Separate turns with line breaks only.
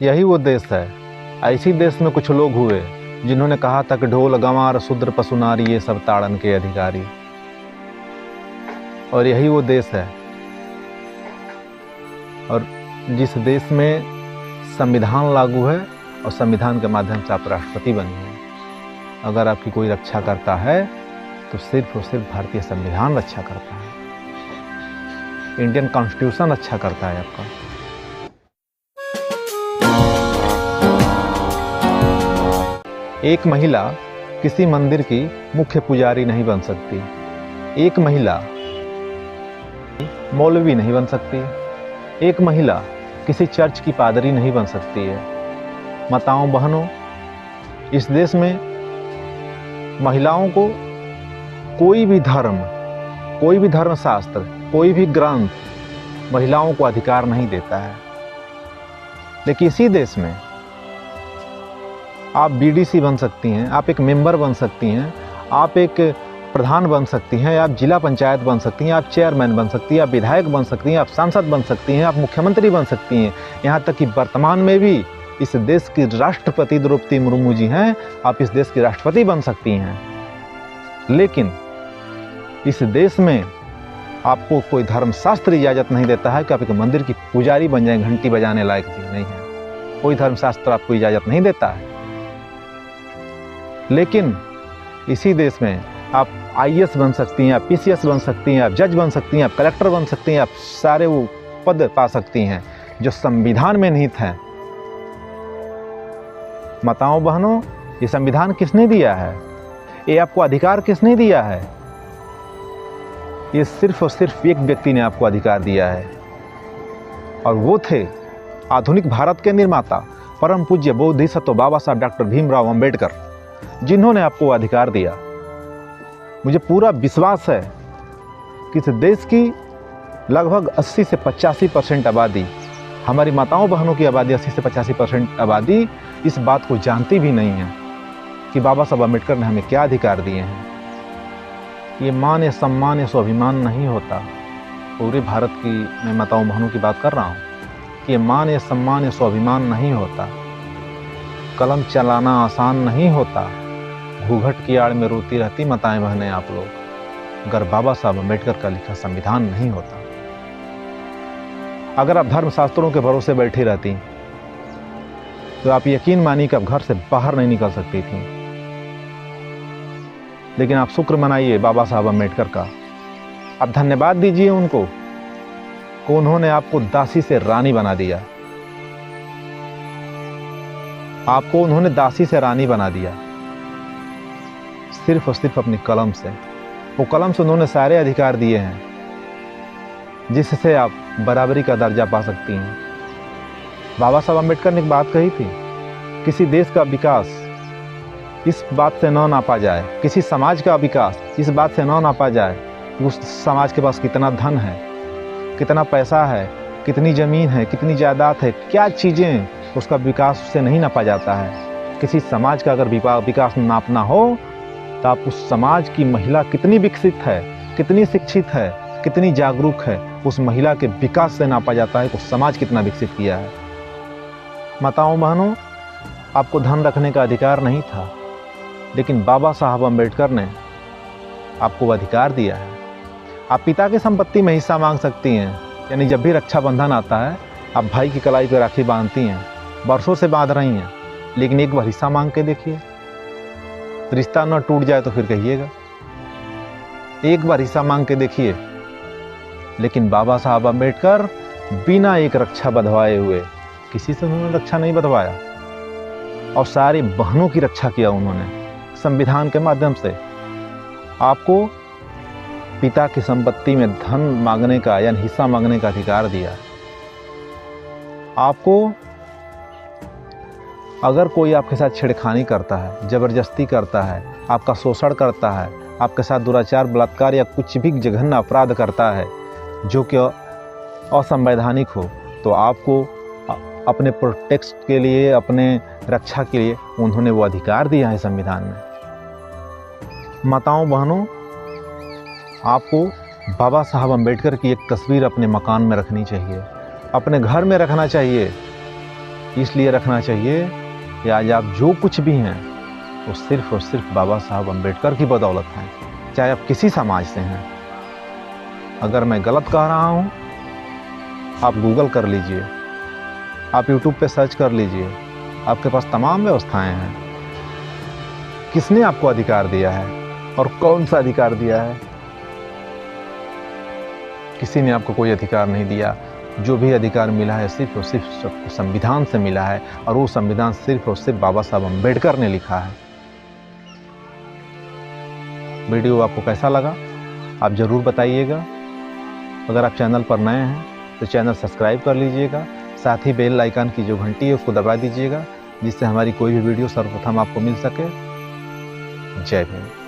यही वो देश है। ऐसी देश में कुछ लोग हुए जिन्होंने कहा था कि ढोल गंवार शूद्र पशु नारी ये सब ताड़न के अधिकारी, और यही वो देश है। और जिस देश में संविधान लागू है और संविधान के माध्यम से आप राष्ट्रपति बने हैं, अगर आपकी कोई रक्षा करता है तो सिर्फ और सिर्फ भारतीय संविधान रक्षा करता है, इंडियन कॉन्स्टिट्यूशन रक्षा करता है आपका। एक महिला किसी मंदिर की मुख्य पुजारी नहीं बन सकती, एक महिला मौलवी नहीं बन सकती, एक महिला किसी चर्च की पादरी नहीं बन सकती है। माताओं बहनों, इस देश में महिलाओं को कोई भी धर्म शास्त्र, कोई भी ग्रंथ महिलाओं को अधिकार नहीं देता है। लेकिन इसी देश में आप बीडीसी बन सकती हैं, आप एक मेंबर बन सकती हैं, आप एक प्रधान बन सकती हैं, आप जिला पंचायत बन सकती हैं, आप चेयरमैन बन सकती हैं, आप विधायक बन सकती हैं, आप सांसद बन सकती हैं, आप मुख्यमंत्री बन सकती हैं। यहाँ तक कि वर्तमान में भी इस देश की राष्ट्रपति द्रौपदी मुर्मू जी हैं, आप इस देश की राष्ट्रपति बन सकती हैं। लेकिन इस देश में आपको कोई धर्मशास्त्र इजाज़त नहीं देता है कि आप एक मंदिर की पुजारी बन जाएं, घंटी बजाने लायक भी नहीं है। कोई धर्मशास्त्र आपको इजाज़त नहीं देता है। लेकिन इसी देश में आप आईएएस बन सकती हैं, आप पीसीएस बन सकती हैं, आप जज बन सकती हैं, आप कलेक्टर बन सकती हैं, आप सारे वो पद पा सकती हैं जो संविधान में निहित हैं। माताओं बहनों, ये संविधान किसने दिया है? ये आपको अधिकार किसने दिया है? ये सिर्फ और सिर्फ एक व्यक्ति ने आपको अधिकार दिया है, और वो थे आधुनिक भारत के निर्माता परम पूज्य बोधिसत्व बाबा साहब डॉक्टर भीमराव अंबेडकर, जिन्होंने आपको अधिकार दिया। मुझे पूरा विश्वास है कि इस देश की लगभग 80 से 85% आबादी, हमारी माताओं बहनों की आबादी 80 से 85% आबादी इस बात को जानती भी नहीं है कि बाबा साहब अम्बेडकर ने हमें क्या अधिकार दिए हैं। ये मान या सम्मान या स्वाभिमान नहीं होता। पूरे भारत की मैं माताओं बहनों की बात कर रहा हूँ कि ये मान या सम्मान या स्वाभिमान नहीं होता। कलम चलाना आसान नहीं होता। घूंघट की आड़ में रोती रहती माताएं बहनें आप लोग, अगर बाबा साहब अम्बेडकर का लिखा संविधान नहीं होता। अगर आप धर्मशास्त्रों के भरोसे बैठी रहती तो आप यकीन मानिए कि आप घर से बाहर नहीं निकल सकती थी। लेकिन आप शुक्र मनाइए बाबा साहब अम्बेडकर का, आप धन्यवाद दीजिए उनको कि उन्होंने आपको दासी से रानी बना दिया। आपको उन्होंने दासी से रानी बना दिया सिर्फ और सिर्फ अपनी कलम से। वो कलम से उन्होंने सारे अधिकार दिए हैं जिससे आप बराबरी का दर्जा पा सकती हैं। बाबा साहब अम्बेडकर ने एक बात कही थी, किसी देश का विकास इस बात से न नापा जाए, किसी समाज का विकास इस बात से न नापा जाए कि उस समाज के पास कितना धन है, कितना पैसा है, कितनी ज़मीन है, कितनी जायदाद है, क्या चीज़ें, उसका विकास उससे नहीं नापा जाता है। किसी समाज का अगर विकास नापना हो तो आप उस समाज की महिला कितनी विकसित है, कितनी शिक्षित है, कितनी जागरूक है, उस महिला के विकास से नापा जाता है कि उस समाज कितना विकसित किया है। माताओं बहनों, आपको धन रखने का अधिकार नहीं था, लेकिन बाबा साहब अम्बेडकर ने आपको अधिकार दिया है। आप पिता की संपत्ति में हिस्सा मांग सकती हैं, यानी जब भी रक्षाबंधन आता है आप भाई की कलाई पर राखी बांधती हैं, वर्षों से बांध रही हैं, लेकिन एक बार हिस्सा मांग के देखिए। रिश्ता न टूट जाए तो फिर कहिएगा। एक बार हिस्सा मांग के देखिए। लेकिन बाबा साहब अम्बेडकर बिना एक रक्षा बंधवाए हुए, किसी से उन्होंने रक्षा नहीं बंधवाया, और सारी बहनों की रक्षा किया उन्होंने संविधान के माध्यम से। आपको पिता की संपत्ति में धन मांगने का यानी हिस्सा मांगने का अधिकार दिया। आपको अगर कोई आपके साथ छेड़खानी करता है, ज़बरदस्ती करता है, आपका शोषण करता है, आपके साथ दुराचार, बलात्कार या कुछ भी जघन्य अपराध करता है जो कि असंवैधानिक हो, तो आपको अपने प्रोटेक्ट के लिए, अपने रक्षा के लिए उन्होंने वो अधिकार दिया है संविधान में। माताओं बहनों, आपको बाबा साहब अम्बेडकर की एक तस्वीर अपने मकान में रखनी चाहिए, अपने घर में रखना चाहिए। इसलिए रखना चाहिए कि आज आप जो कुछ भी हैं वो सिर्फ और सिर्फ बाबा साहब अम्बेडकर की बदौलत हैं, चाहे आप किसी समाज से हैं। अगर मैं गलत कह रहा हूँ, आप गूगल कर लीजिए, आप यूट्यूब पे सर्च कर लीजिए, आपके पास तमाम व्यवस्थाएं हैं। किसने आपको अधिकार दिया है और कौन सा अधिकार दिया है? किसी ने आपको कोई अधिकार नहीं दिया। जो भी अधिकार मिला है सिर्फ और सिर्फ सबको संविधान से मिला है, और वो संविधान सिर्फ और सिर्फ बाबा साहब अम्बेडकर ने लिखा है। वीडियो आपको कैसा लगा आप ज़रूर बताइएगा। अगर आप चैनल पर नए हैं तो चैनल सब्सक्राइब कर लीजिएगा, साथ ही बेल आइकन की जो घंटी है उसको दबा दीजिएगा, जिससे हमारी कोई भी वीडियो सर्वप्रथम आपको मिल सके। जय भीम।